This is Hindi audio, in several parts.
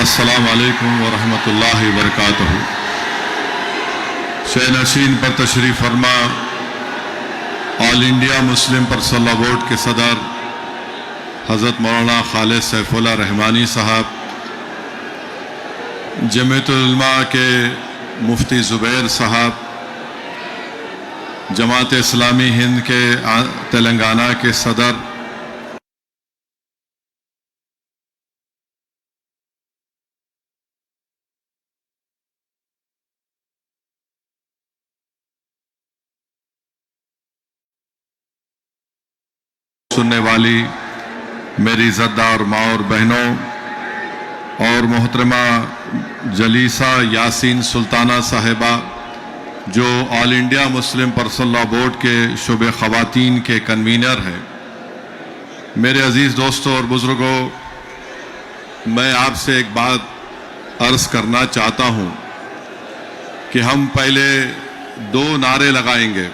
अस्सलाम वालेकुम वरहमतुल्लाहि वबरकातुहू। शे नशीन पर तशरीफ़ फरमा all India Muslim personal board के सदर हज़रत मौलाना खालिद सैफुल्लाह रहमानी साहब, जमीयतुल उलमा के मुफ्ती ज़ुबैर साहब, जमात इस्लामी हिंद के तेलंगाना के सदर, सुनने वाली मेरी इज़्ज़तदार माँ और बहनों और मोहतरमा जलीसा यासीन सुल्ताना साहिबा, जो all India Muslim personal law board के शुबे ख़वातीन के कन्वीनर हैं, मेरे अज़ीज़ दोस्तों और बुज़ुर्गों, मैं आपसे एक बात अर्ज़ करना चाहता हूँ कि हम पहले दो नारे लगाएंगे,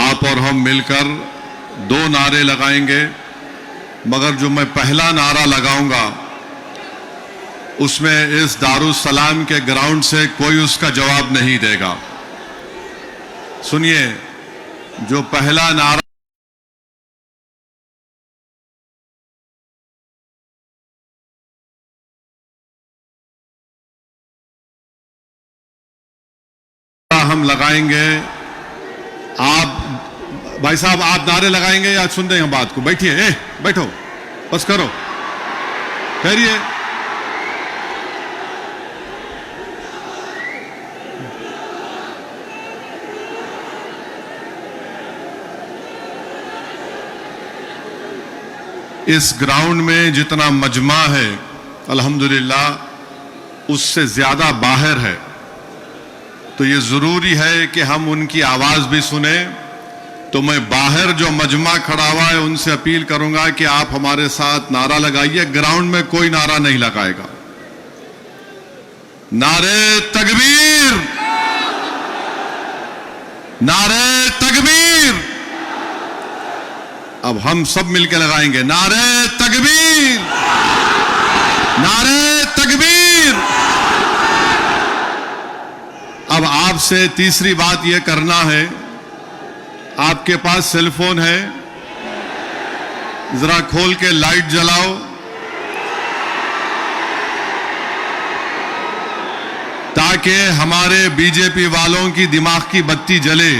आप और हम मिलकर दो नारे लगाएंगे, मगर जो मैं पहला नारा लगाऊंगा उसमें इस दारुस्सलाम के ग्राउंड से कोई उसका जवाब नहीं देगा। सुनिए, जो पहला नारा हम लगाएंगे, आप भाई साहब आप नारे लगाएंगे या सुन रहे हैं बात को? बैठिए, बैठो, बस करो, ठहरिए। इस ग्राउंड में जितना मजमा है अल्हम्दुलिल्लाह उससे ज्यादा बाहर है, तो ये जरूरी है कि हम उनकी आवाज भी सुने। तो मैं बाहर जो मजमा खड़ा हुआ है उनसे अपील करूंगा कि आप हमारे साथ नारा लगाइए। ग्राउंड में कोई नारा नहीं लगाएगा। नारे तकबीर, नारे तकबीर। अब हम सब मिलकर लगाएंगे, नारे तकबीर, नारे तकबीर। अब आपसे तीसरी बात यह करना है, आपके पास सेलफोन है, जरा खोल के लाइट जलाओ, ताकि हमारे बीजेपी वालों की दिमाग की बत्ती जले।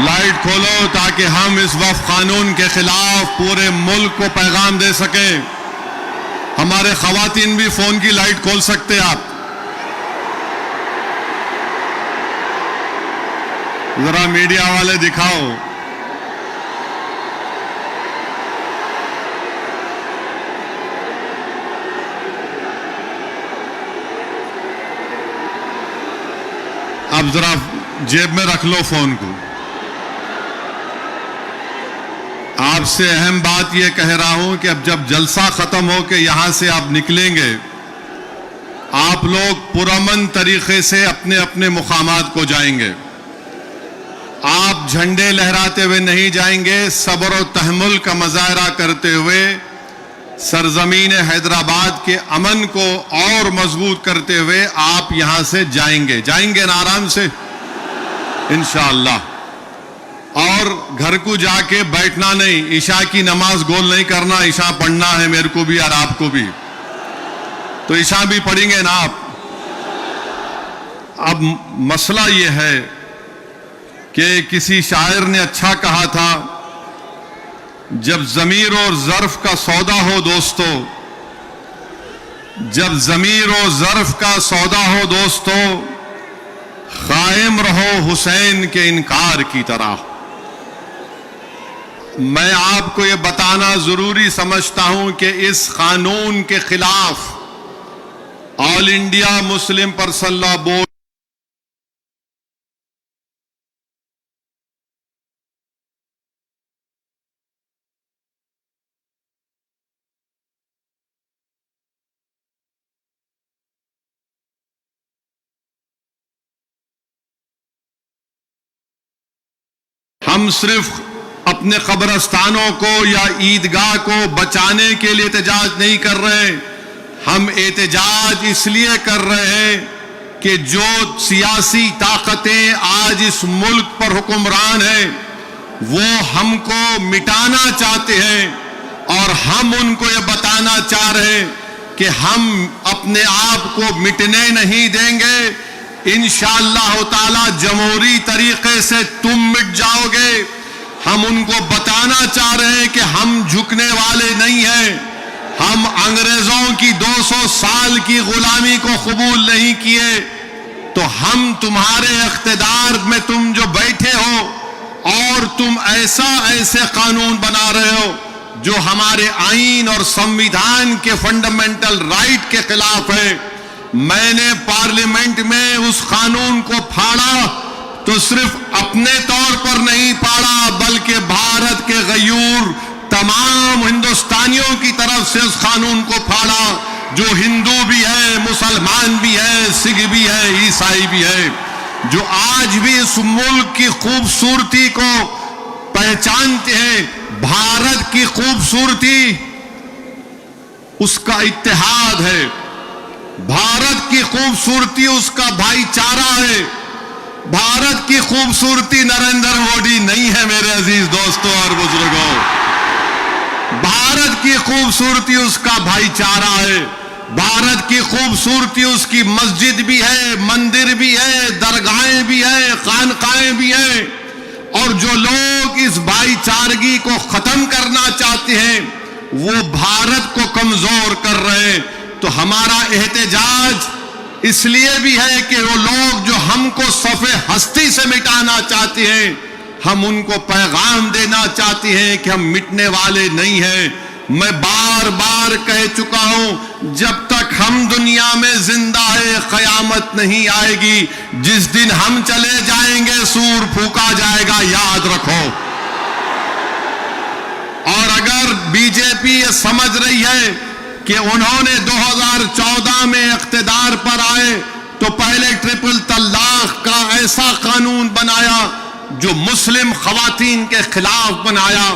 लाइट खोलो ताकि हम इस वक्फ कानून के खिलाफ पूरे मुल्क को पैगाम दे सकें। हमारे खवातीन भी फोन की लाइट खोल सकते हैं। आप जरा मीडिया वाले दिखाओ। अब जरा जेब में रख लो फोन को। आपसे अहम बात यह कह रहा हूं कि अब जब जलसा खत्म हो के यहां से आप निकलेंगे, आप लोग पुरअमन तरीके से अपने अपने मुकामात को जाएंगे। आप झंडे लहराते हुए नहीं जाएंगे, सब्र और तहम्मुल का मुजाहरा करते हुए सरजमीन हैदराबाद के अमन को और मजबूत करते हुए आप यहां से जाएंगे। जाएंगे ना आराम से इंशाअल्लाह। और घर को जाके बैठना नहीं, ईशा की नमाज गोल नहीं करना, ईशा पढ़ना है मेरे को भी और आपको भी, तो ईशा भी पढ़ेंगे ना आप। अब मसला यह है कि किसी शायर ने अच्छा कहा था, जब ज़मीर और ज़र्फ का सौदा हो दोस्तों, जब ज़मीर और ज़र्फ का सौदा हो दोस्तों, कायम रहो हुसैन के इनकार की तरह। मैं आपको यह बताना जरूरी समझता हूं कि इस कानून के खिलाफ all India Muslim personal law board हम सिर्फ अपने कब्रस्तानों को या ईदगाह को बचाने के लिए एहतजाज नहीं कर रहे। हम एहतजाज इसलिए कर रहे हैं कि जो सियासी ताकतें आज इस मुल्क पर हुक्मरान हैं वो हमको मिटाना चाहते हैं और हम उनको ये बताना चाह रहे हैं कि हम अपने आप को मिटने नहीं देंगे। इंशाअल्लाह ताला जमहूरी तरीके से तुम मिट जाओगे। हम उनको बताना चाह रहे हैं कि हम झुकने वाले नहीं हैं। हम अंग्रेजों की 200 साल की गुलामी को कबूल नहीं किए, तो हम तुम्हारे इख्तिदार में तुम जो बैठे हो और तुम ऐसे कानून बना रहे हो जो हमारे आईन और संविधान के फंडामेंटल राइट के खिलाफ है। मैंने पार्लियामेंट में उस कानून को फाड़ा तो सिर्फ अपने तौर पर नहीं फाड़ा, बल्कि भारत के गयूर तमाम हिंदुस्तानियों की तरफ से उस कानून को फाड़ा, जो हिंदू भी है, मुसलमान भी है, सिख भी है, ईसाई भी है, जो आज भी इस मुल्क की खूबसूरती को पहचानते हैं। भारत की खूबसूरती उसका इत्तेहाद है, भारत की खूबसूरती उसका भाईचारा है। भारत की खूबसूरती नरेंद्र मोदी नहीं है मेरे अजीज दोस्तों और बुजुर्गों। भारत की खूबसूरती उसका भाईचारा है। भारत की खूबसूरती उसकी मस्जिद भी है, मंदिर भी है, दरगाहें भी है, खानकाएं भी है। और जो लोग इस भाईचारगी को खत्म करना चाहते हैं वो भारत को कमजोर कर रहे हैं। तो हमारा एहतजाज इसलिए भी है कि वो लोग जो हमको सफ़े हस्ती से मिटाना चाहते हैं, हम उनको पैगाम देना चाहते हैं कि हम मिटने वाले नहीं हैं। मैं बार बार कह चुका हूं, जब तक हम दुनिया में जिंदा है कयामत नहीं आएगी। जिस दिन हम चले जाएंगे सूर फूका जाएगा, याद रखो। और अगर बीजेपी ये समझ रही है कि उन्होंने 2014 में इख्तिदार पर आए तो पहले ट्रिपल तलाक का ऐसा कानून बनाया जो मुस्लिम खवातीन के खिलाफ बनाया,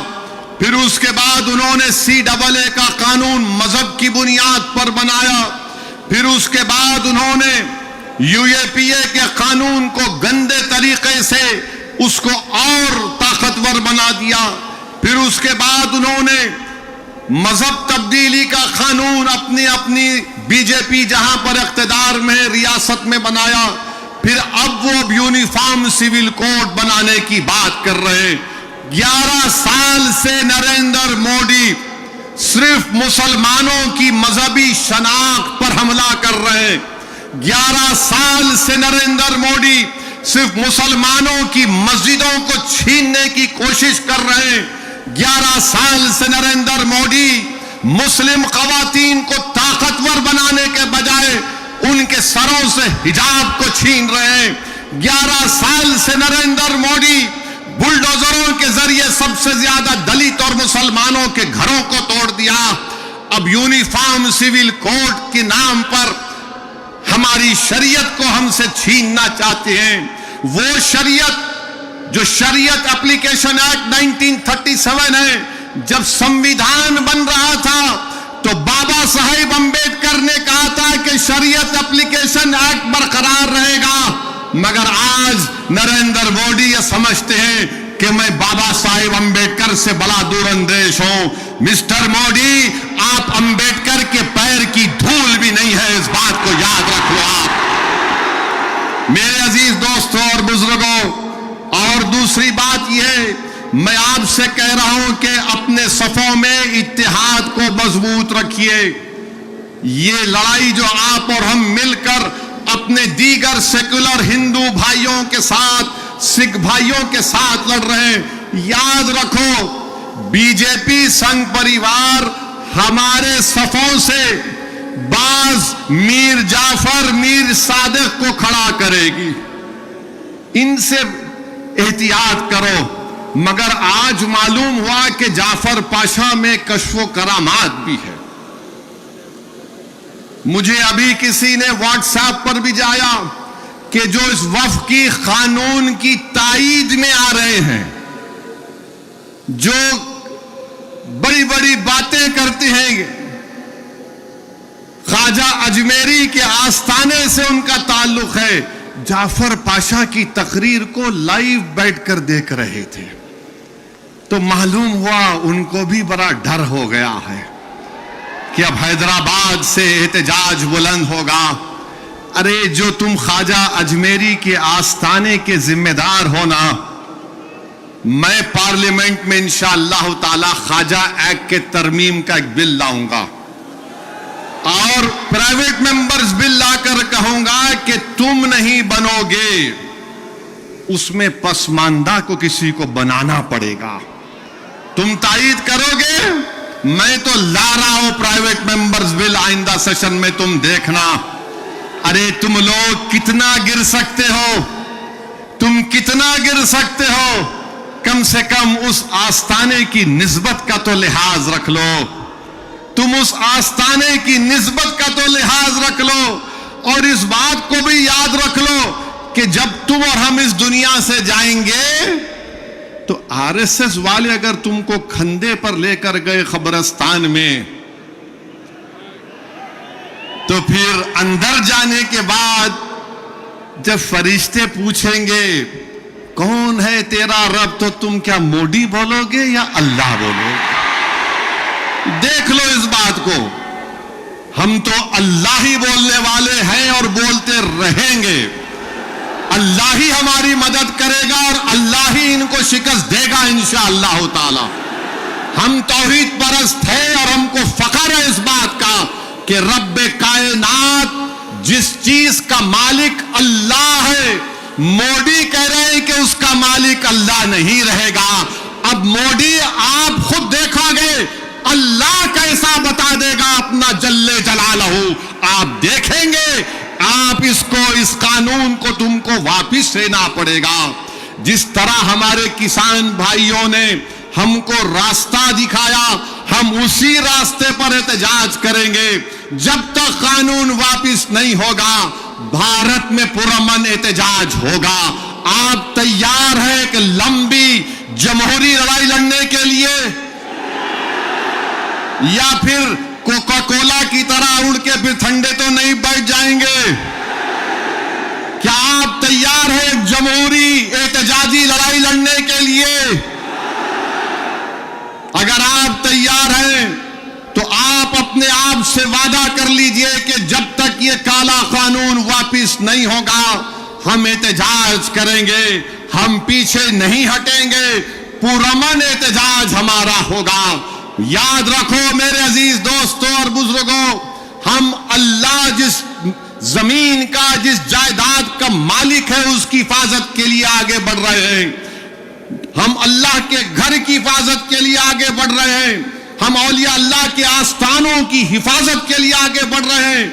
फिर उसके बाद उन्होंने CAA का कानून मजहब की बुनियाद पर बनाया, फिर उसके बाद उन्होंने UAPA के कानून को गंदे तरीके से उसको और ताकतवर बना दिया, फिर उसके बाद उन्होंने मजहब तब्दीली का कानून अपनी बीजेपी जहां पर इख्तिदार में रियासत में बनाया, फिर अब वो यूनिफॉर्म सिविल कोड बनाने की बात कर रहे हैं। 11 साल से नरेंद्र मोदी सिर्फ मुसलमानों की मजहबी शनाख्त पर हमला कर रहे हैं। 11 साल से नरेंद्र मोदी सिर्फ मुसलमानों की मस्जिदों को छीनने की कोशिश कर रहे हैं। 11 साल से नरेंद्र मोदी मुस्लिम खवातीन को ताकतवर बनाने के बजाय उनके सरों से हिजाब को छीन रहे हैं। 11 साल से नरेंद्र मोदी बुलडोजरों के जरिए सबसे ज्यादा दलित और मुसलमानों के घरों को तोड़ दिया। अब यूनिफॉर्म सिविल कोड के नाम पर हमारी शरीयत को हमसे छीनना चाहते हैं। वो शरीयत जो शरीयत एप्लीकेशन एक्ट 1937 है, जब संविधान बन रहा था तो बाबा साहेब अंबेडकर ने कहा था कि शरीयत एप्लीकेशन एक्ट बरकरार रहेगा, मगर आज नरेंद्र मोदी ये समझते हैं कि मैं बाबा साहेब अंबेडकर से बड़ा दूरंदेश हूं। मिस्टर मोदी, आप अंबेडकर के पैर की धूल भी नहीं है, इस बात को याद रखो आप मेरे अजीज दोस्तों और बुजुर्गों। और दूसरी बात यह, मैं आपसे कह रहा हूं कि अपने सफों में इत्तेहाद को मजबूत रखिए। ये लड़ाई जो आप और हम मिलकर अपने दीगर सेकुलर हिंदू भाइयों के साथ, सिख भाइयों के साथ लड़ रहे हैं, याद रखो बीजेपी संघ परिवार हमारे सफों से बाज मीर जाफर, मीर सादिक को खड़ा करेगी। इनसे एहतियात करो। मगर आज मालूम हुआ कि जाफर पाशा में कश्फो करामात भी है। मुझे अभी किसी ने व्हाट्सएप पर भी जाया कि जो इस वफ की कानून की ताईद में आ रहे हैं, जो बड़ी बड़ी बातें करते हैं, ख्वाजा अजमेरी के आस्थाने से उनका ताल्लुक है, जाफर पाशा की तकरीर को लाइव बैठकर देख रहे थे, तो मालूम हुआ उनको भी बड़ा डर हो गया है कि अब हैदराबाद से एहतजाज बुलंद होगा। अरे जो तुम ख्वाजा अजमेरी के आस्थाने के जिम्मेदार हो ना, मैं पार्लियामेंट में इंशाअल्लाह ताला ख्वाजा एक्ट के तरमीम का एक बिल लाऊंगा और प्राइवेट मेंबर्स बिल लाकर कहूंगा कि तुम नहीं बनोगे, उसमें पसमानदा को किसी को बनाना पड़ेगा। तुम तायीद करोगे, मैं तो ला रहा हूं प्राइवेट मेंबर्स बिल आइंदा सेशन में, तुम देखना। अरे तुम लोग कितना गिर सकते हो, तुम कितना गिर सकते हो, कम से कम उस आस्थाने की निस्बत का तो लिहाज रख लो, तुम उस आस्थाने की निस्बत का तो लिहाज रख लो। और इस बात को भी याद रख लो कि जब तुम और हम इस दुनिया से जाएंगे तो आरएसएस वाले अगर तुमको खंदे पर लेकर गए कब्रिस्तान में, तो फिर अंदर जाने के बाद जब फरिश्ते पूछेंगे कौन है तेरा रब, तो तुम क्या मोदी बोलोगे या अल्लाह बोलोगे? देख लो इस बात को, हम तो अल्लाह ही बोलने वाले हैं और बोलते रहेंगे। अल्लाह ही हमारी मदद करेगा और अल्लाह ही इनको शिकस्त देगा इंशाअल्लाह ताला। हम तौहीद परस्त हैं और हमको फख्र है इस बात का कि रब्बे कायनात जिस चीज का मालिक अल्लाह है, मोदी कह रहे हैं कि उसका मालिक अल्लाह नहीं रहेगा। अब मोदी आप खुद देखोगे अल्लाह कैसा बता देगा अपना जल्ले जलालहू, आप देखेंगे। आप इसको, इस कानून को तुमको वापिस लेना पड़ेगा। जिस तरह हमारे किसान भाइयों ने हमको रास्ता दिखाया, हम उसी रास्ते पर एहतजाज करेंगे। जब तक कानून वापिस नहीं होगा, भारत में पुरअमन एहतजाज होगा। आप तैयार हैं कि लंबी जमहूरी लड़ाई लड़ने के लिए, या फिर कोका कोला की तरह उड़ के फिर ठंडे तो नहीं बैठ जाएंगे? क्या आप तैयार हैं जमहूरी एहतजाजी लड़ाई लड़ने के लिए? अगर आप तैयार हैं तो आप अपने आप से वादा कर लीजिए कि जब तक ये काला कानून वापिस नहीं होगा, हम एहतजाज करेंगे, हम पीछे नहीं हटेंगे, पुरअमन एहतजाज हमारा होगा। याद रखो मेरे अजीज दोस्तों और बुजुर्गों, हम अल्लाह जिस जमीन का, जिस जायदाद का मालिक है, उसकी हिफाजत के लिए आगे बढ़ रहे हैं। हम अल्लाह के घर की हिफाजत के लिए आगे बढ़ रहे हैं। हम औलिया अल्लाह के आस्थानों की हिफाजत के लिए आगे बढ़ रहे हैं।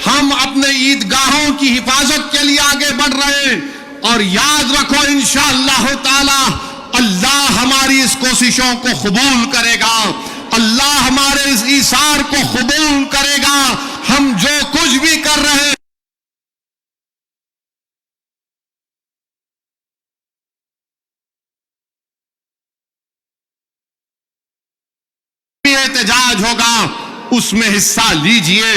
हम अपने ईदगाहों की हिफाजत के लिए आगे बढ़ रहे हैं। और याद रखो इंशाअल्लाह ताला अल्लाह हमारी इस कोशिशों को कबूल करेगा, अल्लाह हमारे इस ईसार को कबूल करेगा। हम जो कुछ भी कर रहे हैं एहतजाज होगा, उसमें हिस्सा लीजिए,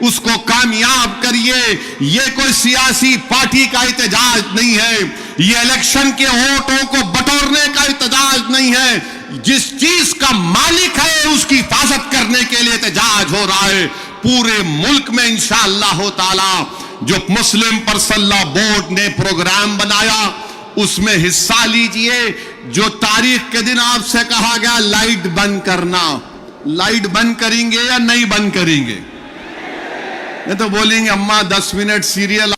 उसको कामयाब करिए। ये कोई सियासी पार्टी का एहतजाज नहीं है, ये इलेक्शन के वोटों को बटोरने का एहतजाज नहीं है। जिस चीज का मालिक है उसकी हिफाजत करने के लिए एहतजाज हो रहा है पूरे मुल्क में इंशाअल्लाह ताला। जो मुस्लिम पर्सनल बोर्ड ने प्रोग्राम बनाया उसमें हिस्सा लीजिए। जो तारीख के दिन आपसे कहा गया लाइट बंद करना, लाइट बंद करेंगे या नहीं बंद करेंगे? नहीं तो बोलेंगे अम्मा 10 मिनट सीरियल।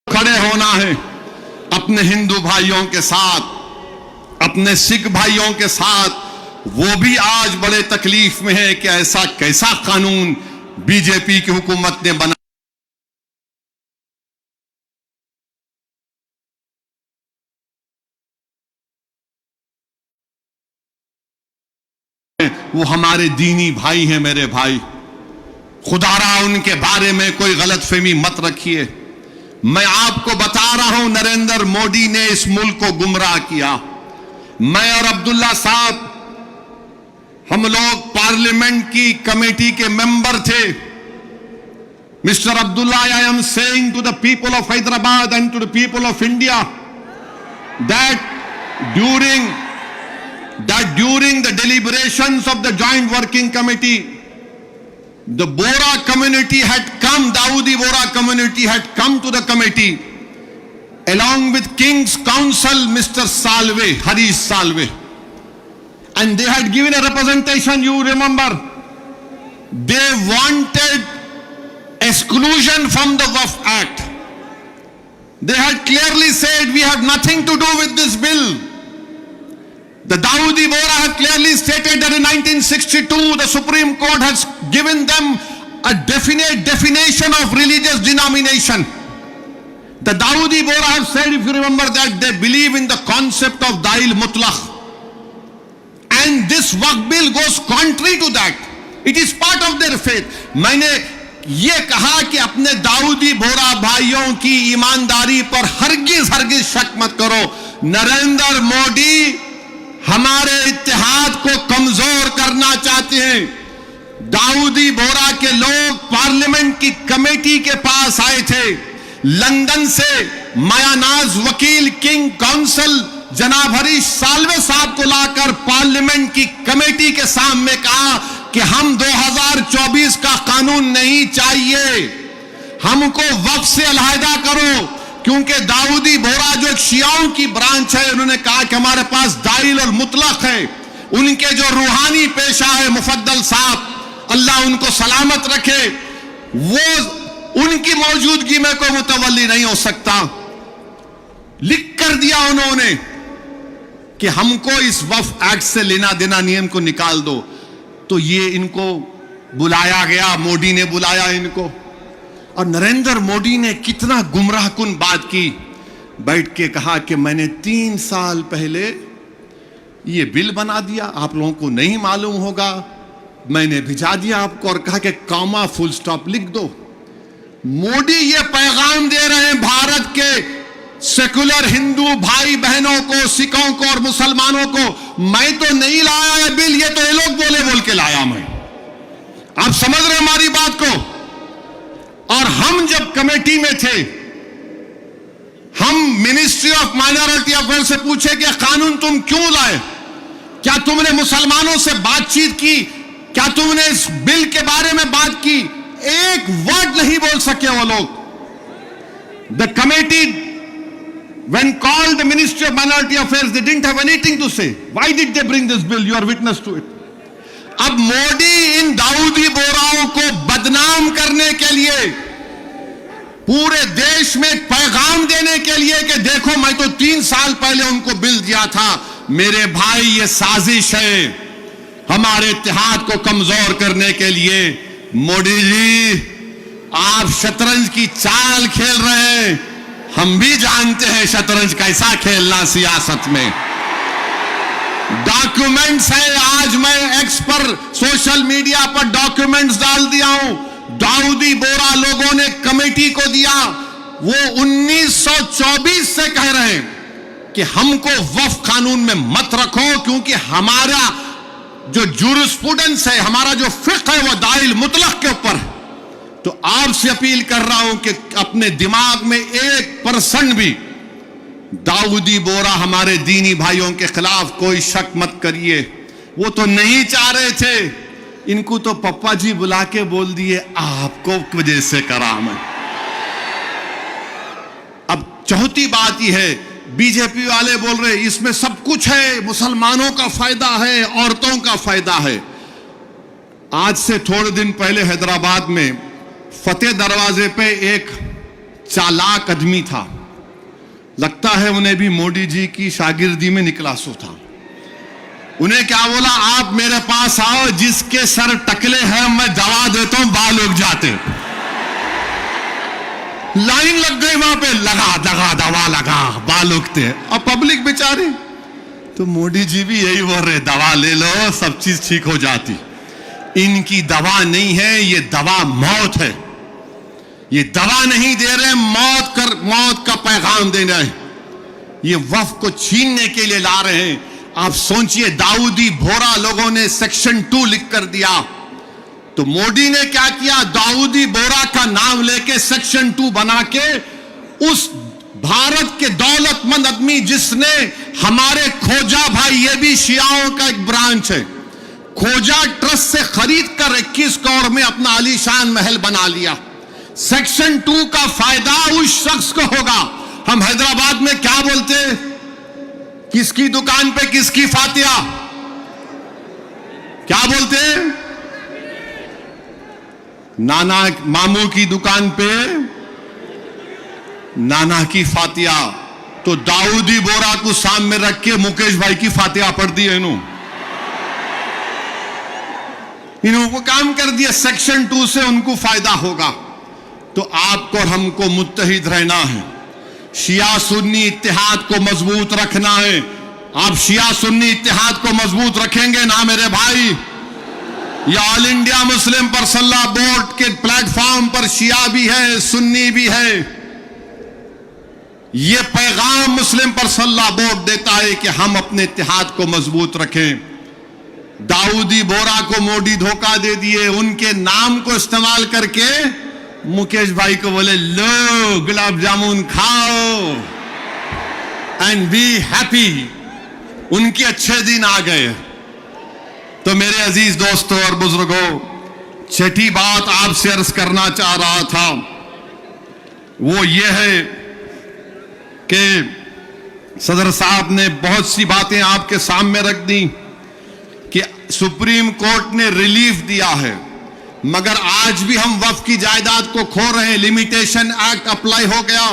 खड़े होना है अपने हिंदू भाइयों के साथ, अपने सिख भाइयों के साथ। वो भी आज बड़े तकलीफ में है कि ऐसा कैसा कानून बीजेपी की हुकूमत ने बना वो हमारे दीनी भाई हैं। मेरे भाई, खुदारा उनके बारे में कोई गलतफहमी मत रखिए। मैं आपको बता रहा हूं, नरेंद्र मोदी ने इस मुल्क को गुमराह किया। मैं और अब्दुल्ला साहब, हम लोग पार्लियामेंट की कमेटी के मेंबर थे। Mister Abdullah, I am saying to the people of Hyderabad and to the people of India that during the deliberations of the joint working committee, the Bora community had come, Dawoodi Bora community had come to the committee along with King's Counsel Mr. Salve, Harish Salve, and they had given a representation. You remember, they wanted exclusion from the Waqf Act. They had clearly said, we have nothing to do with this bill. The Dawoodi Bora have clearly stated that in 1962 the Supreme Court has given them a definite definition of religious denomination. The Dawoodi Bora have said, if you remember, that they believe in the concept of Dail Mutlaq. And this Waqf bill goes contrary to that. It is part of their faith. मैंने ये कहा कि अपने दाऊदी बोरा भाइयों की ईमानदारी पर हरगिज शक मत करो। नरेंद्र मोदी हमारे इत्तेहाद को कमजोर करना चाहते हैं। दाऊदी बोरा के लोग पार्लियामेंट की कमेटी के पास आए थे, लंदन से मायानाज वकील किंग काउंसिल जनाब हरीश साल्वे साहब को लाकर पार्लियामेंट की कमेटी के सामने कहा कि हम 2024 का कानून नहीं चाहिए, हमको वक्फ से अलहदा करो। क्योंकि दाऊदी बोरा जो एक शियाओं की ब्रांच है, उन्होंने कहा कि हमारे पास दाइल और मुतलक है। उनके जो रूहानी पेशा है मुफद्दल साहब, अल्लाह उनको सलामत रखे, वो उनकी मौजूदगी में कोई मुतवल्ली नहीं हो सकता। लिख कर दिया उन्होंने कि हमको इस वक्फ एक्ट से लेना देना, नियम को निकाल दो। तो ये इनको बुलाया गया, मोदी ने बुलाया इनको, और नरेंद्र मोदी ने कितना गुमराहकुन बात की। बैठ के कहा कि मैंने 3 साल पहले ये बिल बना दिया, आप लोगों को नहीं मालूम होगा, मैंने भिजा दिया आपको और कहा कि कॉमा फुल स्टॉप लिख दो। मोदी ये पैगाम दे रहे हैं भारत के सेकुलर हिंदू भाई बहनों को, सिखों को और मुसलमानों को, मैं तो नहीं लाया है बिल, ये तो ये लोग बोल के लाया मैं। आप समझ रहे हमारी बात को? और हम जब कमेटी में थे, हम मिनिस्ट्री ऑफ माइनॉरिटी अफेयर से पूछे कि कानून तुम क्यों लाए, क्या तुमने मुसलमानों से बातचीत की, क्या तुमने इस बिल के बारे में बात की? एक वर्ड नहीं बोल सके वो लोग। The committee when called the Ministry of Minority Affairs, they didn't have anything to say. Why did they bring this bill? You are witness to it. अब मोदी इन दाऊदी बोराओं को बदनाम करने के लिए, पूरे देश में पैगाम देने के लिए कि देखो मैं तो 3 साल पहले उनको बिल दिया था। मेरे भाई, ये साजिश है हमारे इत्तेहाद को कमजोर करने के लिए। मोदी जी, आप शतरंज की चाल खेल रहे हैं, हम भी जानते हैं शतरंज कैसा खेलना सियासत में। डॉक्यूमेंट्स है, आज मैं एक्स पर सोशल मीडिया पर डॉक्यूमेंट्स डाल दिया हूं। दाऊदी बोरा लोगों ने कमेटी को दिया, वो 1924 से कह रहे हैं कि हमको वक्फ कानून में मत रखो, क्योंकि हमारा जो जूरिस्प्रूडेंस है, हमारा जो फिक्र है, वो दाइल मुतलक के ऊपर है। तो आपसे अपील कर रहा हूं कि अपने दिमाग में 1% भी दाऊदी बोरा हमारे दीनी भाइयों के खिलाफ कोई शक मत करिए। वो तो नहीं चाह रहे थे, इनको तो पप्पा जी बुला के बोल दिए आपको वजह से करा मैं। अब चौथी बात यह है, बीजेपी वाले बोल रहे इसमें सब कुछ है, मुसलमानों का फायदा है, औरतों का फायदा है। आज से थोड़े दिन पहले हैदराबाद में फतेह दरवाजे पे एक चालाक आदमी था, लगता है उन्हें भी मोदी जी की शागिर्दी में निकला सो था। उन्हें क्या बोला, आप मेरे पास आओ, जिसके सर टकले हैं मैं दवा देता हूं, बाल उग जाते। लाइन लग गई वहां पे, लगा दवा लगा, बाल उगते। अब पब्लिक बेचारे तो मोदी जी भी यही बोल रहे, दवा ले लो सब चीज ठीक हो जाती। इनकी दवा नहीं है, ये दवा मौत है। ये दवा नहीं दे रहे, मौत का पैगाम दे रहे हैं। ये वक्फ को छीनने के लिए ला रहे हैं। आप सोचिए, दाऊदी बोहरा लोगों ने सेक्शन 2 लिख कर दिया, तो मोदी ने क्या किया, दाऊदी बोहरा का नाम लेके सेक्शन 2 बना के उस भारत के दौलतमंद आदमी जिसने हमारे खोजा भाई, ये भी शियाओं का एक ब्रांच है, खोजा ट्रस्ट से खरीद कर 21 करोड़ में अपना आलीशान महल बना लिया। सेक्शन 2 का फायदा उस शख्स को होगा। हम हैदराबाद में क्या बोलते, किसकी दुकान पे किसकी फातिया, क्या बोलते, नाना मामू की दुकान पे नाना की फातिया। तो दाऊदी बोहरा को सामने रख के मुकेश भाई की फातिया पढ़ दी है इन्होंने काम कर दिया। सेक्शन 2 से उनको फायदा होगा। तो आपको और हमको मुत्तहिद रहना है, शिया सुन्नी इत्तेहाद को मजबूत रखना है। आप शिया सुन्नी इत्तेहाद को मजबूत रखेंगे ना मेरे भाई? ये all India Muslim personal board के प्लेटफॉर्म पर शिया भी है, सुन्नी भी है। ये पैगाम मुस्लिम पर्सनल बोर्ड देता है कि हम अपने इत्तेहाद को मजबूत रखें। दाऊदी बोहरा को मोदी धोखा दे दिए, उनके नाम को इस्तेमाल करके मुकेश भाई को बोले, लो गुलाब जामुन खाओ एंड बी हैप्पी। उनके अच्छे दिन आ गए। तो मेरे अजीज दोस्तों और बुजुर्गों, छठी बात आपसे अर्ज करना चाह रहा था वो ये है कि सदर साहब ने बहुत सी बातें आपके सामने रख दी कि सुप्रीम कोर्ट ने रिलीफ दिया है, मगर आज भी हम वक्फ की जायदाद को खो रहे हैं। लिमिटेशन एक्ट अप्लाई हो गया,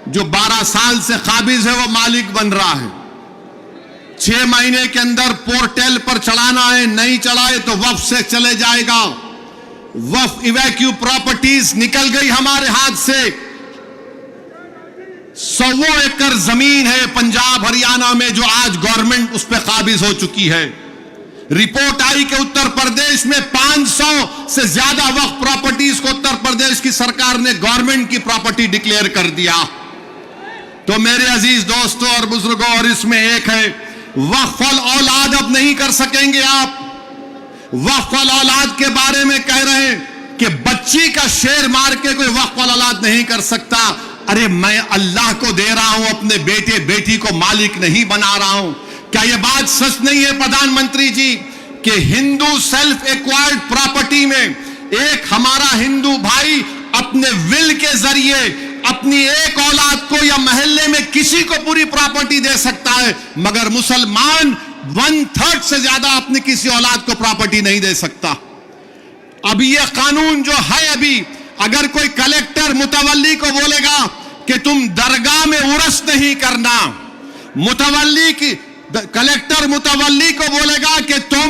जो 12 साल से काबिज है वो मालिक बन रहा है। 6 महीने के अंदर पोर्टल पर चढ़ाना है, नहीं चढ़ाए तो वक्फ से चले जाएगा। वक्फ इवैक्यू प्रॉपर्टीज निकल गई हमारे हाथ से। 100 एकड़ जमीन है पंजाब हरियाणा में जो आज गवर्नमेंट उस पर काबिज हो चुकी है। रिपोर्ट आई कि उत्तर प्रदेश में 500 से ज्यादा वक्फ प्रॉपर्टीज को उत्तर प्रदेश की सरकार ने गवर्नमेंट की प्रॉपर्टी डिक्लेयर कर दिया। तो मेरे अजीज दोस्तों और बुजुर्गों, और इसमें एक है वक्फ औलाद अब नहीं कर सकेंगे आप। वक्फ औलाद के बारे में कह रहे हैं कि बच्ची का शेर मार के कोई वक्फ औलाद नहीं कर सकता। अरे मैं अल्लाह को दे रहा हूं, अपने बेटे बेटी को मालिक नहीं बना रहा हूं। क्या यह बात सच नहीं है प्रधानमंत्री जी कि हिंदू सेल्फ एक्वायर्ड प्रॉपर्टी में एक हमारा हिंदू भाई अपने विल के जरिए अपनी एक औलाद को या मोहल्ले में किसी को पूरी प्रॉपर्टी दे सकता है, मगर मुसलमान 1/3 से ज्यादा अपनी किसी औलाद को प्रॉपर्टी नहीं दे सकता। अभी यह कानून जो है, अभी अगर कोई कलेक्टर मुतवल्ली को बोलेगा कि तुम दरगाह में उर्स नहीं करना, कलेक्टर मुतवल्ली को बोलेगा कि तुम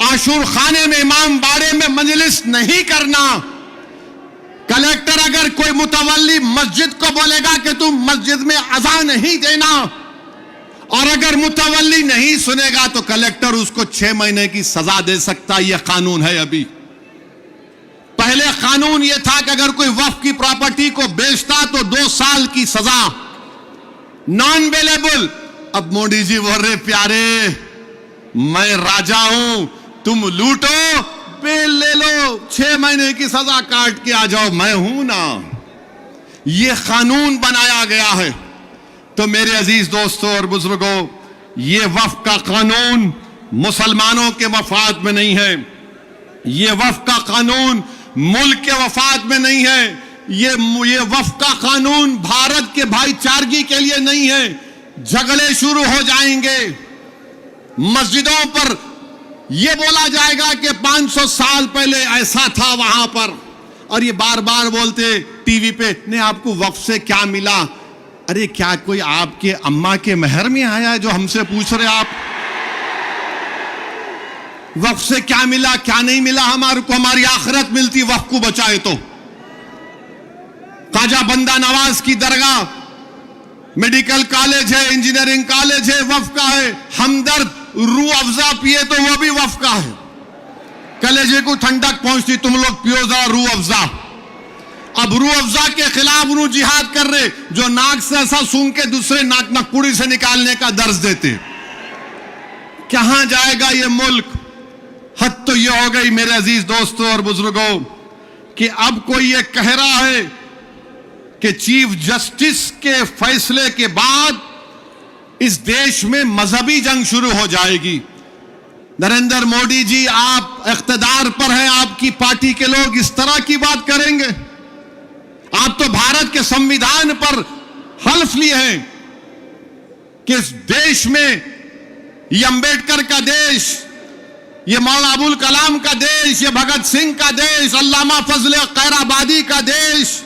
आशूर खाने में इमाम बाड़े में मजलिस नहीं करना, कलेक्टर अगर कोई मुतवल्ली मस्जिद को बोलेगा कि तुम मस्जिद में अज़ान नहीं देना, और अगर मुतवल्ली नहीं सुनेगा तो कलेक्टर उसको 6 महीने की सजा दे सकता है। यह कानून है। अभी पहले कानून यह था कि अगर कोई वक्फ की प्रॉपर्टी को बेचता तो 2 साल की सजा, नॉन बेलेबल। अब मोदी जी बोल रहे, प्यारे मैं राजा हूं, तुम लूटो बेल ले लो, 6 महीने की सजा काट के आ जाओ, मैं हूं ना। यह कानून बनाया गया है। तो मेरे अजीज दोस्तों और बुजुर्गों, यह वक्फ का कानून मुसलमानों के मफाद में नहीं है। यह वक्फ का कानून मुल्क के वफाद में नहीं है। ये वक्फ का कानून भारत के भाईचारगी के लिए नहीं है। झगड़े शुरू हो जाएंगे। मस्जिदों पर यह बोला जाएगा कि 500 साल पहले ऐसा था वहां पर, और ये बार बार बोलते टीवी पे, ने आपको वक्फ से क्या मिला? अरे क्या कोई आपके अम्मा के महर में आया है जो हमसे पूछ रहे आप? वक्फ से क्या मिला क्या नहीं मिला? हमारे को हमारी आखिरत मिलती वक्फ को बचाए तो। ख्वाजा बंदा नवाज की दरगाह मेडिकल कॉलेज है, इंजीनियरिंग कॉलेज है, वफ का है। हमदर्द रूह अफ़ज़ा पिए तो वो भी वफ का है। कलेजे को ठंडक पहुंचती, तुम लोग पियो जरा रूह अफ़ज़ा। अब रूह अफ़ज़ा के खिलाफ उन्हों जिहाद कर रहे जो नाक से ऐसा सूंघ के दूसरे नाक नकपुड़ी से निकालने का दर्ज देते। कहां जाएगा ये मुल्क? हद तो ये हो गई मेरे अजीज दोस्तों और बुजुर्गों कि अब कोई ये कह रहा है कि चीफ जस्टिस के फैसले के बाद इस देश में मजहबी जंग शुरू हो जाएगी। नरेंद्र मोदी जी, आप इख्तिदार पर हैं, आपकी पार्टी के लोग इस तरह की बात करेंगे? आप तो भारत के संविधान पर हल्फ लिए हैं कि इस देश में ये अंबेडकर का देश, ये मौलाना अबुल कलाम का देश, ये भगत सिंह का देश, अल्लामा फजल खैराबादी का देश,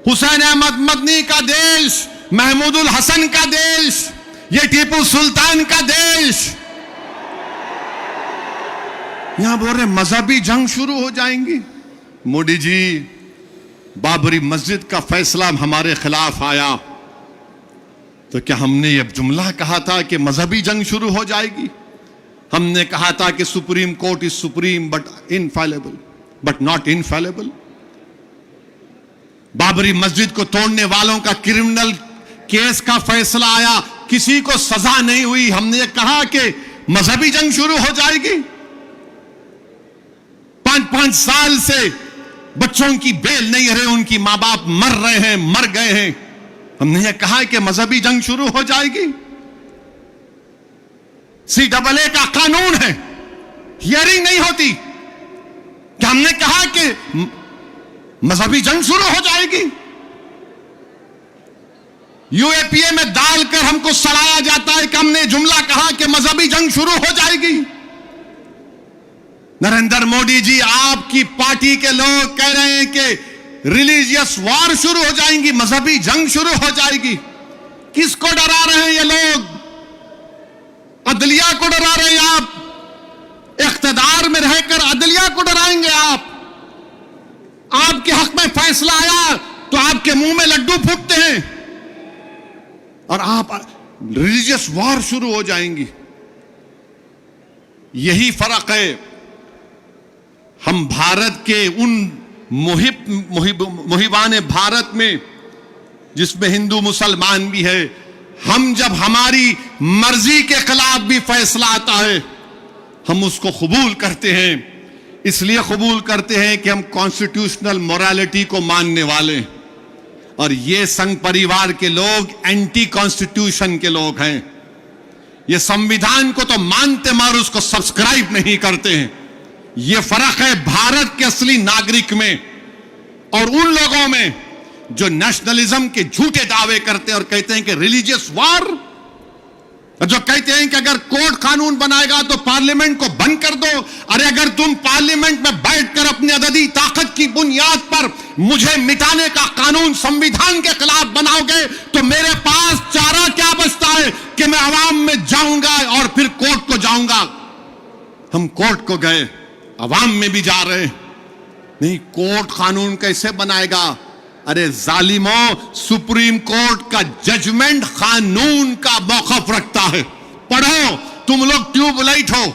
हुसैन अहमद मदनी का देश, महमूदुल हसन का देश, ये टीपू सुल्तान का देश। यहां बोल रहे मजहबी जंग शुरू हो जाएंगी। मोदी जी, बाबरी मस्जिद का फैसला हमारे खिलाफ आया तो क्या हमने यह जुमला कहा था कि मजहबी जंग शुरू हो जाएगी? हमने कहा था कि supreme court is supreme but infallible, but not infallible. Babri मस्जिद को तोड़ने वालों का क्रिमिनल केस का फैसला आया, किसी को सजा नहीं हुई। हमने कहा कि मजहबी जंग शुरू हो जाएगी। 5-5 साल से बच्चों की बेल नहीं रहे, उनकी मां बाप मर रहे हैं, मर गए हैं। हमने यह कहा कि मजहबी जंग शुरू हो जाएगी। CAA का कानून है, हियरिंग नहीं होती। क्या हमने कहा कि मजहबी जंग शुरू हो जाएगी? UAPA में डालकर हमको सड़ाया जाता है कि हमने जुमला कहा कि मजहबी जंग शुरू हो जाएगी। नरेंद्र मोदी जी, आपकी पार्टी के लोग कह रहे हैं कि रिलीजियस वॉर शुरू हो जाएंगी, मजहबी जंग शुरू हो जाएगी। किसको डरा रहे हैं ये लोग? अदलिया को डरा रहे हैं आप। इख्तिदार में रहकर अदलिया को डराएंगे आप। आपके हक में फैसला आया तो आपके मुंह में लड्डू फूटते हैं और आप रिलीजियस वॉर शुरू हो जाएंगी। यही फर्क है हम भारत के उन मुहिबान भारत में जिसमें हिंदू मुसलमान भी है। हम जब हमारी मर्जी के खिलाफ भी फैसला आता है हम उसको कबूल करते हैं। इसलिए कबूल करते हैं कि हम कॉन्स्टिट्यूशनल मोरालिटी को मानने वाले हैं और ये संघ परिवार के लोग एंटी कॉन्स्टिट्यूशन के लोग हैं। ये संविधान को तो मानते मगर उसको सब्सक्राइब नहीं करते हैं। ये फर्क है भारत के असली नागरिक में और उन लोगों में जो नेशनलिज्म के झूठे दावे करते हैं और कहते हैं कि रिलीजियस वॉर, जो कहते हैं कि अगर कोर्ट कानून बनाएगा तो पार्लियामेंट को बंद कर दो। अरे अगर तुम पार्लियामेंट में बैठकर अपनी अददी ताकत की बुनियाद पर मुझे मिटाने का कानून संविधान के खिलाफ बनाओगे तो मेरे पास चारा क्या बचता है कि मैं अवाम में जाऊंगा और फिर कोर्ट को जाऊंगा। हम कोर्ट को गए, अवाम में भी जा रहे नहीं। कोर्ट कानून कैसे बनाएगा? अरे जालिमों, सुप्रीम कोर्ट का जजमेंट कानून का मौकफ रखता है। पढ़ो, तुम लोग ट्यूबलाइट हो,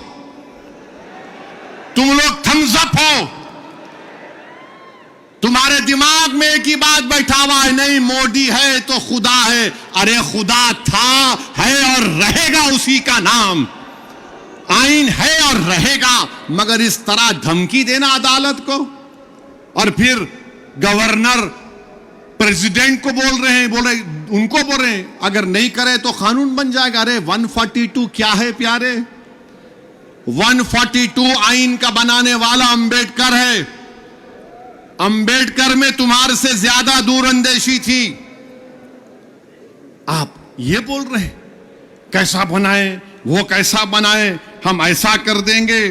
तुम लोग थम्स अप हो। तुम्हारे दिमाग में एक ही बात बैठा हुआ है, नहीं मोदी है तो खुदा है। अरे खुदा था, है और रहेगा उसी का नाम। आइन है और रहेगा, मगर इस तरह धमकी देना अदालत को और फिर गवर्नर प्रेसिडेंट को बोल रहे हैं, उनको बोल रहे हैं अगर नहीं करे तो कानून बन जाएगा। अरे 142 क्या है प्यारे? 142 आइन का बनाने वाला अंबेडकर है। अंबेडकर में तुम्हारे से ज्यादा दूरअंदेशी थी। आप ये बोल रहे हैं कैसा बनाए, वो कैसा बनाए, हम ऐसा कर देंगे।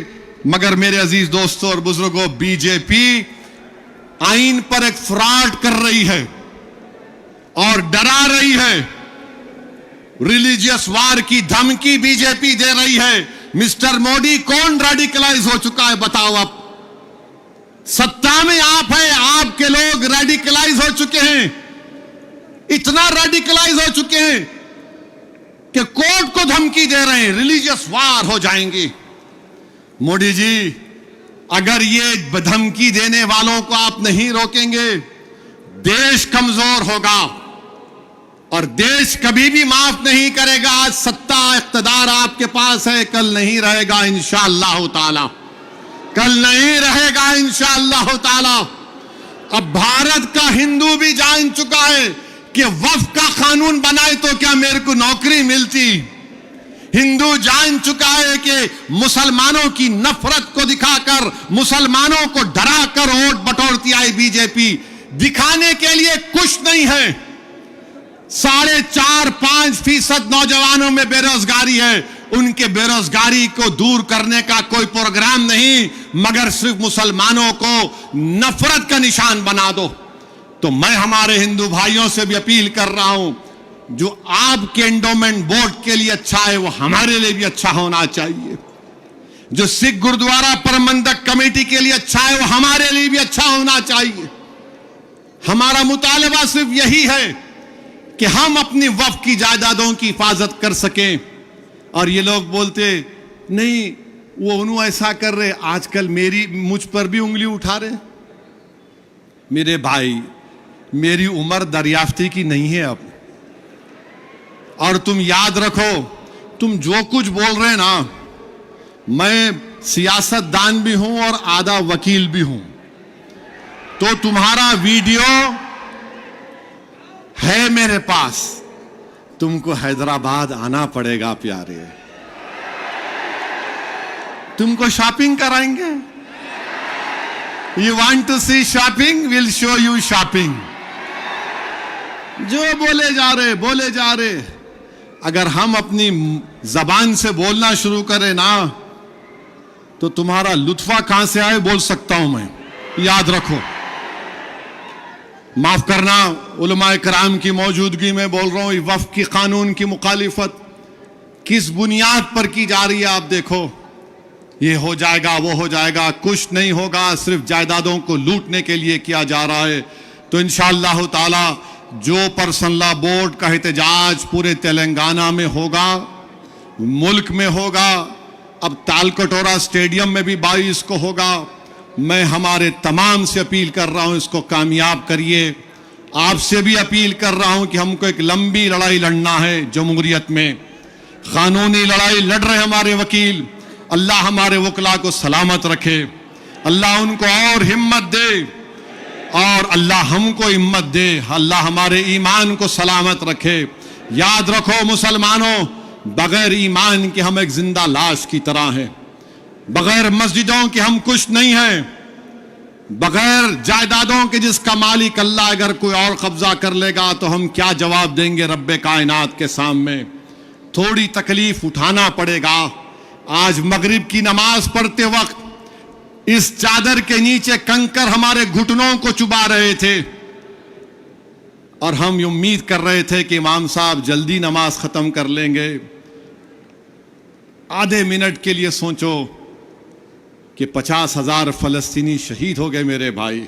मगर मेरे अजीज दोस्तों और बुजुर्गों, बीजेपी आइन पर एक फ्रॉड कर रही है और डरा रही है। रिलीजियस वार की धमकी बीजेपी दे रही है। मिस्टर मोदी, कौन रेडिकलाइज हो चुका है बताओ? आप सत्ता में आप हैं, आपके लोग रेडिकलाइज हो चुके हैं। इतना रेडिकलाइज हो चुके हैं कि कोर्ट को धमकी दे रहे हैं, रिलीजियस वार हो जाएंगी। मोदी जी, अगर ये धमकी देने वालों को आप नहीं रोकेंगे, देश कमजोर होगा और देश कभी भी माफ नहीं करेगा। आज सत्ता इख्तिदार आपके पास है, कल नहीं रहेगा इंशाअल्लाह ताला, कल नहीं रहेगा इंशाअल्लाह ताला। अब भारत का हिंदू भी जान चुका है कि वक्फ का कानून बनाए तो क्या मेरे को नौकरी मिलती। हिंदू जान चुका है कि मुसलमानों की नफरत को दिखाकर, मुसलमानों को डराकर वोट बटोरती आई बीजेपी। दिखाने के लिए कुछ नहीं है। 4.5-5% नौजवानों में बेरोजगारी है। उनके बेरोजगारी को दूर करने का कोई प्रोग्राम नहीं, मगर सिर्फ मुसलमानों को नफरत का निशान बना दो। तो मैं हमारे हिंदू भाइयों से भी अपील कर रहा हूं, जो आपके एंडोमेंट बोर्ड के लिए अच्छा है वो हमारे लिए भी अच्छा होना चाहिए। जो सिख गुरुद्वारा प्रबंधक कमेटी के लिए अच्छा है वो हमारे लिए भी अच्छा होना चाहिए। हमारा मुतालबा सिर्फ यही है कि हम अपनी वक्फ की जायदादों की हिफाजत कर सकें। और ये लोग बोलते नहीं, वो उन्होंने ऐसा कर रहे, आजकल मुझ पर भी उंगली उठा रहे। मेरे भाई, मेरी उम्र दरियाफ्ती की नहीं है अब, और तुम याद रखो, तुम जो कुछ बोल रहे ना, मैं सियासतदान भी हूं और आधा वकील भी हूं। तो तुम्हारा वीडियो है मेरे पास, तुमको हैदराबाद आना पड़ेगा प्यारे। तुमको शॉपिंग कराएंगे। You want to see shopping, will show you shopping. जो बोले जा रहे, अगर हम अपनी जबान से बोलना शुरू करें ना, तो तुम्हारा लुत्फा कहां से आए बोल सकता हूं मैं, याद रखो। माफ करना, उलमाए कराम की मौजूदगी में बोल रहा हूं। वक्फ की कानून की मुखालिफत किस बुनियाद पर की जा रही है आप देखो। ये हो जाएगा, वो हो जाएगा, कुछ नहीं होगा, सिर्फ जायदादों को लूटने के लिए किया जा रहा है। तो इंशाअल्लाह ताला जो पर्सनल लॉ बोर्ड का एहतजाज पूरे तेलंगाना में होगा, मुल्क में होगा, अब तालकटोरा स्टेडियम में भी 22 को होगा। मैं हमारे तमाम से अपील कर रहा हूं, इसको कामयाब करिए। आपसे भी अपील कर रहा हूं कि हमको एक लंबी लड़ाई लड़ना है जमहूरियत में। कानूनी लड़ाई लड़ रहे हमारे वकील, अल्लाह हमारे वकला को सलामत रखे, अल्लाह उनको और हिम्मत दे, और अल्लाह हमको हिम्मत दे, अल्लाह हमारे ईमान को सलामत रखे। याद रखो मुसलमानों, बगैर ईमान के हम एक जिंदा लाश की तरह हैं, बगैर मस्जिदों के हम कुछ नहीं हैं, बगैर जायदादों के जिसका मालिक अल्लाह अगर कोई और कब्जा कर लेगा तो हम क्या जवाब देंगे रब्बे कायनात के सामने। थोड़ी तकलीफ उठाना पड़ेगा। आज मगरिब की नमाज पढ़ते वक्त इस चादर के नीचे कंकर हमारे घुटनों को चुबा रहे थे, और हम ये उम्मीद कर रहे थे कि इमाम साहब जल्दी नमाज खत्म कर लेंगे। आधे मिनट के लिए सोचो कि 50,000 फलस्तीनी शहीद हो गए मेरे भाई,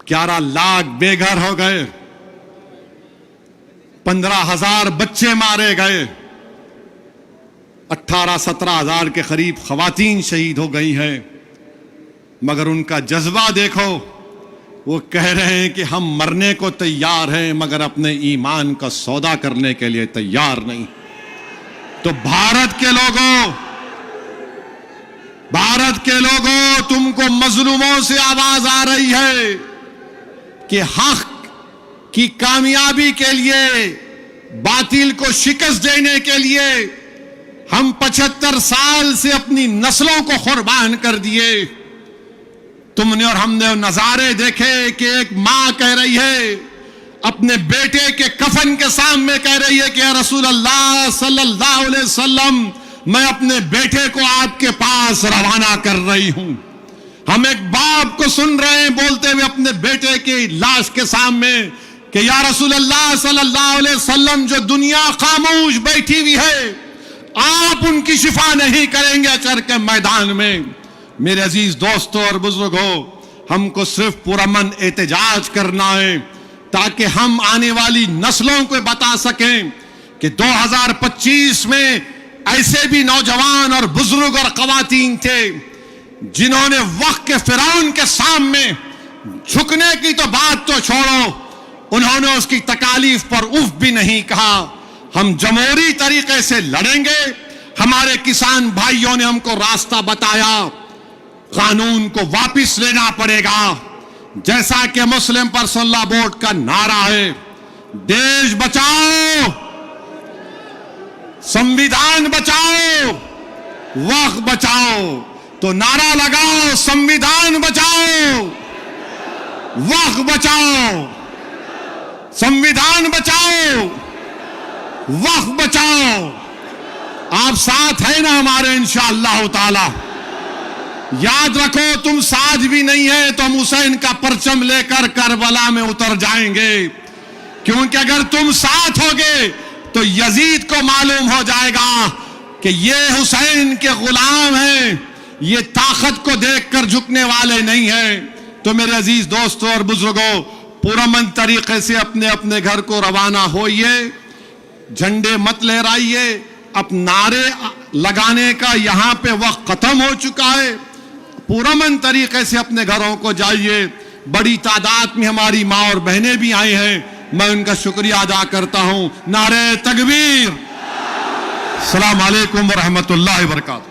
11 लाख बेघर हो गए, 15,000 बच्चे मारे गए, 18-17,000 के करीब खवातीन शहीद हो गई हैं। मगर उनका जज्बा देखो, वो कह रहे हैं कि हम मरने को तैयार हैं मगर अपने ईमान का सौदा करने के लिए तैयार नहीं। तो भारत के लोगों, तुमको मजलूमों से आवाज आ रही है कि हक की कामयाबी के लिए, बातिल को शिकस्त देने के लिए हम 75 साल से अपनी नस्लों को कुर्बान कर दिए। तुमने और हमने नजारे देखे कि एक मां कह रही है अपने बेटे के कफन के सामने, कह रही है कि या रसूल अल्लाह सल्लल्लाहु अलैहि वसल्लम, मैं अपने बेटे को आपके पास रवाना कर रही हूं। हम एक बाप को सुन रहे हैं बोलते हुए अपने बेटे की लाश के सामने कि या रसूल अल्लाह सल्लल्लाहु अलैहि वसल्लम, जो दुनिया खामोश बैठी हुई है, आप उनकी शिफा नहीं करेंगे अचर के मैदान में। मेरे अजीज दोस्तों और बुजुर्गों, हमको सिर्फ पुरअमन एहतजाज करना है, ताकि हम आने वाली नस्लों को बता सकें कि 2025 में ऐसे भी नौजवान और बुजुर्ग और खवातीन थे जिन्होंने वक्त के फिरौन के सामने झुकने की तो बात तो छोड़ो, उन्होंने उसकी तकालीफ पर उफ भी नहीं कहा। हम जमहूरी तरीके से लड़ेंगे। हमारे किसान भाइयों ने हमको रास्ता बताया, कानून को वापस लेना पड़ेगा। जैसा कि मुस्लिम पर्सनल लॉ बोर्ड का नारा है, देश बचाओ, संविधान बचाओ, वक्त बचाओ। तो नारा लगाओ, संविधान बचाओ, वक्त बचाओ, संविधान बचाओ, वक्त बचाओ। आप साथ हैं ना हमारे इंशाअल्लाह ताला। याद रखो, तुम साथ भी नहीं है तो हम हुसैन का परचम लेकर करबला में उतर जाएंगे, क्योंकि अगर तुम साथ होगे तो यजीद को मालूम हो जाएगा कि ये हुसैन के गुलाम हैं, ये ताकत को देखकर झुकने वाले नहीं हैं। तो मेरे अजीज दोस्तों और बुजुर्गों, पुरअमन तरीके से अपने अपने घर को रवाना होइए, झंडे मत लहराइए। अब नारे लगाने का यहां पे वक्त खत्म हो चुका है। पुरअमन तरीके से अपने घरों को जाइए। बड़ी तादाद में हमारी माँ और बहनें भी आई हैं, मैं उनका शुक्रिया अदा करता हूं। नारे तकबीर। अस्सलाम वालेकुम व रहमतुल्लाहि व बरकातहू।